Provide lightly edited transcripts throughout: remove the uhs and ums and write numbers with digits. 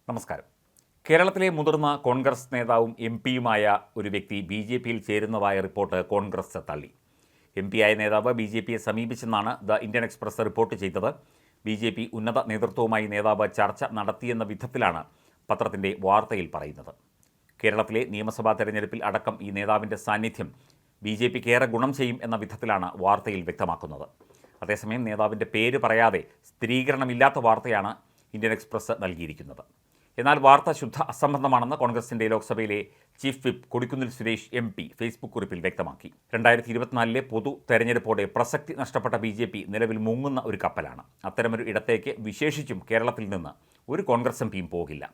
നമസ്കാരം. കേരളത്തിലെ മുതിർന്ന കോൺഗ്രസ് നേതാവും എം പിയുമായ ഒരു വ്യക്തി ബി ജെ പിയിൽ ചേരുന്നതായ റിപ്പോർട്ട് കോൺഗ്രസ് തള്ളി. എം പിയായ നേതാവ് ബി ജെ പിയെ സമീപിച്ചെന്നാണ് ദ ഇന്ത്യൻ എക്സ്പ്രസ് റിപ്പോർട്ട് ചെയ്തത്. ബി ജെ പി ഉന്നത നേതൃത്വവുമായി നേതാവ് ചർച്ച നടത്തിയെന്ന വിധത്തിലാണ് പത്രത്തിൻ്റെ വാർത്തയിൽ പറയുന്നത്. കേരളത്തിലെ നിയമസഭാ തെരഞ്ഞെടുപ്പിൽ അടക്കം ഈ നേതാവിൻ്റെ സാന്നിധ്യം ബി ജെ പിക്ക് ഏറെ ഗുണം ചെയ്യും എന്ന വിധത്തിലാണ് വാർത്തയിൽ വ്യക്തമാക്കുന്നത്. അതേസമയം നേതാവിൻ്റെ പേര് പറയാതെ സ്ഥിരീകരണമില്ലാത്ത വാർത്തയാണ് ഇന്ത്യൻ എക്സ്പ്രസ് നൽകിയിരിക്കുന്നത്. എന്നാൽ വാർത്ത ശുദ്ധ അസംബന്ധമാണെന്ന് കോൺഗ്രസിൻ്റെ ലോക്സഭയിലെ chief whip Kodikunnil Suresh M P Facebook കുറിപ്പിൽ വ്യക്തമാക്കി. 2024 പൊതു തെരഞ്ഞെടുപ്പോടെ പ്രസക്തി നഷ്ടപ്പെട്ട ബി ജെ പി നിലവിൽ മുങ്ങുന്ന ഒരു കപ്പലാണ്. അത്തരമൊരു ഇടത്തേക്ക് വിശേഷിച്ചും കേരളത്തിൽ നിന്ന് ഒരു കോൺഗ്രസ് എം പിയും പോകില്ല.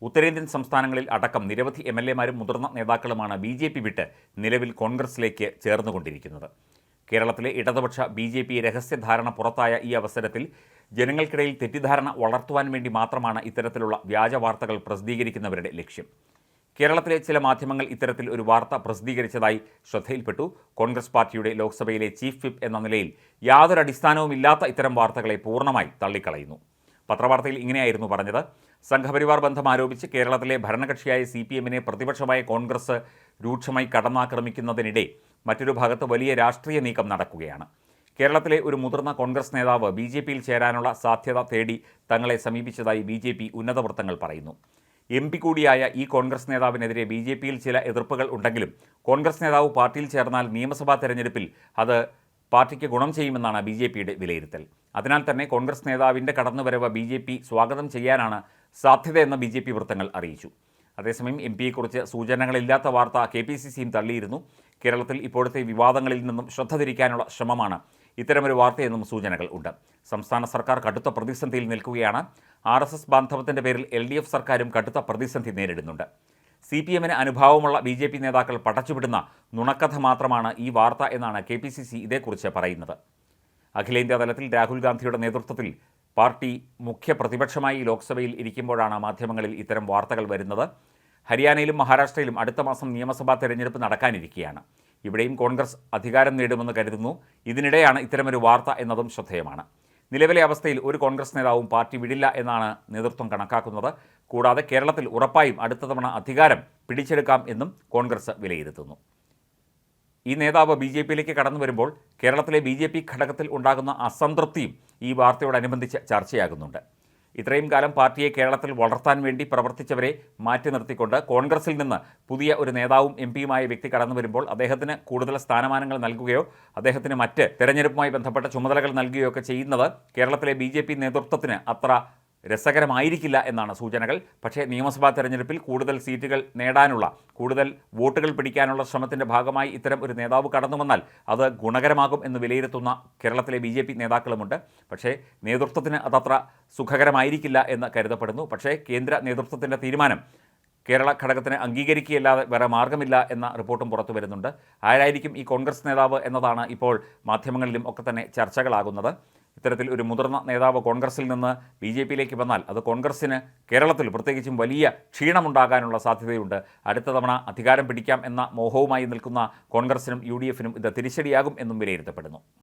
ഉത്തരേന്ത്യൻ സംസ്ഥാനങ്ങളിൽ അടക്കം നിരവധി എം എൽ എമാരും മുതിർന്ന നേതാക്കളുമാണ് ബി ജെ പി വിട്ട് നിലവിൽ കോൺഗ്രസിലേക്ക് ചേർന്നുകൊണ്ടിരിക്കുന്നത്. കേരളത്തിലെ ഇടതുപക്ഷ ബി ജെ പി രഹസ്യധാരണ പുറത്തായ ഈ അവസരത്തിൽ ജനങ്ങൾക്കിടയിൽ തെറ്റിദ്ധാരണ വളർത്തുവാൻ വേണ്ടി മാത്രമാണ് ഇത്തരത്തിലുള്ള വ്യാജ വാർത്തകൾ പ്രസിദ്ധീകരിക്കുന്നവരുടെ ലക്ഷ്യം. കേരളത്തിലെ ചില മാധ്യമങ്ങൾ ഇത്തരത്തിൽ ഒരു വാർത്ത പ്രസിദ്ധീകരിച്ചതായി ശ്രദ്ധയിൽപ്പെട്ടു. കോൺഗ്രസ് പാർട്ടിയുടെ ലോക്സഭയിലെ ചീഫ് വിപ്പ് എന്ന നിലയിൽ യാതൊരു അടിസ്ഥാനവുമില്ലാത്ത ഇത്തരം വാർത്തകളെ പൂർണ്ണമായി തള്ളിക്കളയുന്നു. പത്രവാർത്തയിൽ ഇങ്ങനെയായിരുന്നു പറഞ്ഞത്: സംഘപരിവാർ ബന്ധം ആരോപിച്ച് കേരളത്തിലെ ഭരണകക്ഷിയായ CPM-നെ പ്രതിപക്ഷമായ കോൺഗ്രസ് രൂക്ഷമായി കടന്നാക്രമിക്കുന്നതിനിടെ മറ്റൊരു ഭാഗത്ത് വലിയ രാഷ്ട്രീയ നീക്കം നടക്കുകയാണ്. കേരളത്തിലെ ഒരു മുതിർന്ന കോൺഗ്രസ് നേതാവ് ബി ജെ പിയിൽ ചേരാനുള്ള സാധ്യത തേടി തങ്ങളെ സമീപിച്ചതായി ബി ജെ പി ഉന്നത വൃത്തങ്ങൾ പറയുന്നു. എം പി കൂടിയായ ഈ കോൺഗ്രസ് നേതാവിനെതിരെ ബി ജെ പിയിൽ ചില എതിർപ്പുകൾ ഉണ്ടെങ്കിലും കോൺഗ്രസ് നേതാവ് പാർട്ടിയിൽ ചേർന്നാൽ നിയമസഭാ തെരഞ്ഞെടുപ്പിൽ അത് പാർട്ടിക്ക് ഗുണം ചെയ്യുമെന്നാണ് ബി ജെ പിയുടെ വിലയിരുത്തൽ. അതിനാൽ തന്നെ കോൺഗ്രസ് നേതാവിൻ്റെ കടന്നുവരവ് ബി ജെ പി സ്വാഗതം ചെയ്യാനാണ് സാധ്യതയെന്ന് ബി ജെ പി വൃത്തങ്ങൾ അറിയിച്ചു. അതേസമയം എം പിയെക്കുറിച്ച് സൂചനകളില്ലാത്ത വാർത്ത KPCCയും തള്ളിയിരുന്നു. കേരളത്തിൽ ഇപ്പോഴത്തെ വിവാദങ്ങളിൽ നിന്നും ശ്രദ്ധ തിരിക്കാനുള്ള ശ്രമമാണ് ഇത്തരമൊരു വാർത്തയെന്നും സൂചനകൾ ഉണ്ട്. സംസ്ഥാന സർക്കാർ കടുത്ത പ്രതിസന്ധിയിൽ നിൽക്കുകയാണ്. RSS ബാന്ധവത്തിൻ്റെ പേരിൽ LDF സർക്കാരും കടുത്ത പ്രതിസന്ധി നേരിടുന്നുണ്ട്. CPM-ന് അനുഭാവമുള്ള ബി ജെ പി നേതാക്കൾ പടച്ചുവിടുന്ന നുണക്കഥ മാത്രമാണ് ഈ വാർത്ത എന്നാണ് KPCC ഇതേക്കുറിച്ച് പറയുന്നത്. അഖിലേന്ത്യാ തലത്തിൽ രാഹുൽ ഗാന്ധിയുടെ നേതൃത്വത്തിൽ പാർട്ടി മുഖ്യ പ്രതിപക്ഷമായി ലോക്സഭയിൽ ഇരിക്കുമ്പോഴാണ് മാധ്യമങ്ങളിൽ ഇത്തരം വാർത്തകൾ വരുന്നത്. ഹരിയാനയിലും മഹാരാഷ്ട്രയിലും അടുത്ത മാസം നിയമസഭാ തെരഞ്ഞെടുപ്പ് നടക്കാനിരിക്കുകയാണ്. ഇവിടെയും കോൺഗ്രസ് അധികാരം നേടുമെന്ന് കരുതുന്നു. ഇതിനിടെയാണ് ഇത്തരമൊരു വാർത്ത എന്നതും ശ്രദ്ധേയമാണ്. നിലവിലെ അവസ്ഥയിൽ ഒരു കോൺഗ്രസ് നേതാവും പാർട്ടി വിടില്ല എന്നാണ് നേതൃത്വം കണക്കാക്കുന്നത്. കൂടാതെ കേരളത്തിൽ ഉറപ്പായും അടുത്ത തവണ അധികാരം പിടിച്ചെടുക്കാം എന്നും കോൺഗ്രസ് വിലയിരുത്തുന്നു. ഈ നേതാവ് ബി ജെ പിയിലേക്ക് കടന്നു വരുമ്പോൾ കേരളത്തിലെ ബി ജെ പി ഘടകത്തിൽ ഉണ്ടാകുന്ന അസംതൃപ്തിയും ഈ വാർത്തയോടനുബന്ധിച്ച് ചർച്ചയാകുന്നുണ്ട്. ഇത്രയും കാലം പാർട്ടിയെ കേരളത്തിൽ വളർത്താൻ വേണ്ടി പ്രവർത്തിച്ചവരെ മാറ്റി നിർത്തിക്കൊണ്ട് കോൺഗ്രസിൽ നിന്ന് പുതിയ ഒരു നേതാവും എം പിയുമായ വ്യക്തി കടന്നു വരുമ്പോൾ അദ്ദേഹത്തിന് കൂടുതൽ സ്ഥാനമാനങ്ങൾ നൽകുകയോ അദ്ദേഹത്തിന് മറ്റ് തെരഞ്ഞെടുപ്പുമായി ബന്ധപ്പെട്ട ചുമതലകൾ നൽകുകയോ ഒക്കെ ചെയ്യുന്നത് കേരളത്തിലെ ബി ജെ പി നേതൃത്വത്തിന് അത്ര രസകരമായിരിക്കില്ല എന്നാണ് സൂചനകൾ. പക്ഷേ നിയമസഭാ തെരഞ്ഞെടുപ്പിൽ കൂടുതൽ സീറ്റുകൾ നേടാനുള്ള, കൂടുതൽ വോട്ടുകൾ പിടിക്കാനുള്ള ശ്രമത്തിൻ്റെ ഭാഗമായി ഇത്തരം ഒരു നേതാവ് കടന്നു വന്നാൽ അത് ഗുണകരമാകും എന്ന് വിലയിരുത്തുന്ന കേരളത്തിലെ ബി ജെ പി നേതാക്കളുമുണ്ട്. പക്ഷേ നേതൃത്വത്തിന് അതത്ര സുഖകരമായിരിക്കില്ല എന്ന് കരുതപ്പെടുന്നു. പക്ഷേ കേന്ദ്ര നേതൃത്വത്തിൻ്റെ തീരുമാനം കേരള ഘടകത്തിന് അംഗീകരിക്കുകയല്ലാതെ വേറെ മാർഗമില്ല എന്ന റിപ്പോർട്ടും പുറത്തു വരുന്നുണ്ട്. ആരായിരിക്കും ഈ കോൺഗ്രസ് നേതാവ് എന്നതാണ് ഇപ്പോൾ മാധ്യമങ്ങളിലും ഒക്കെ തന്നെ ചർച്ചകളാകുന്നത്. ഇത്തരത്തിൽ ഒരു മുതിർന്ന നേതാവ് കോൺഗ്രസിൽ നിന്ന് ബി ജെ പിയിലേക്ക് വന്നാൽ അത് കോൺഗ്രസ്സിന് കേരളത്തിൽ പ്രത്യേകിച്ചും വലിയ ക്ഷീണമുണ്ടാകാനുള്ള സാധ്യതയുണ്ട്. അടുത്ത തവണ അധികാരം പിടിക്കാം എന്ന മോഹവുമായി നിൽക്കുന്ന കോൺഗ്രസിനും UDF-നും ഇത് തിരിച്ചടിയാകും എന്നും വിലയിരുത്തപ്പെടുന്നു.